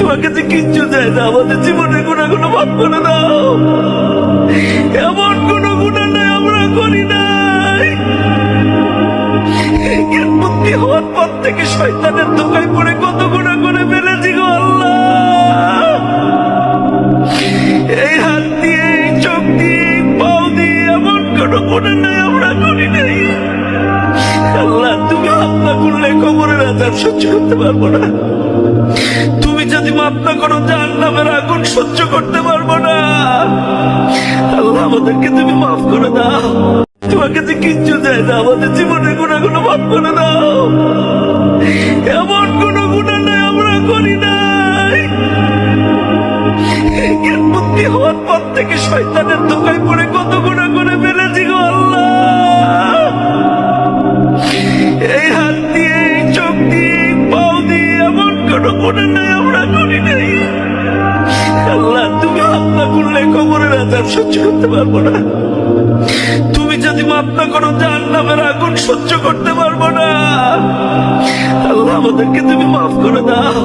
তোমাকে যে কিচ্ছু চাই না, আমাদের জীবনের গুণাগুলো মাফ করে দাও। এমন কোন গুণা নাই আমরা করি নাই। বুদ্ধি হওয়ার পর থেকে শয়তানের ধোঁকায় পড়ে কত গুণা করে ফেলেছি গো আল্লাহ। এই হাত দিয়ে, এই চোখ দিয়ে, এই পাও দিয়ে এমন কোন গুণা নাই আমরা করি নাই। আল্লাহ, তুমি মাফ না করলে কবরের আযাব সহ্য করতে পারবো না। তুমি যদি মাফ না করো জাহান্নামের আগুন সহ্য করতে পারবো না। আল্লাহ, আমাদেরকে তুমি মাফ করে দাও। তোমাকে যে কিচ্ছু চাই না, আমাদের জীবনের গুণাগুলো মাফ করে দাও। এমন কোন গুণা নাই আমরা করি নাই। বুদ্ধি হওয়ার পর থেকে শয়তানের ধোঁকায় পড়ে কত গুণা করে ফেলেছি গো আল্লাহ। এই হাত দিয়ে, এই চোখ দিয়ে, এই পাও দিয়ে এমন কোন গুণা নাই আমরা করি নাই। আল্লাহ, তুমি মাফ না করলে কবরের আযাব সহ্য করতে পারবো না। তুমি যদি মাফ না করো জাহান্নামের আগুন সহ্য করতে পারবো না। আল্লাহ, আমাদেরকে তুমি মাফ করে দাও।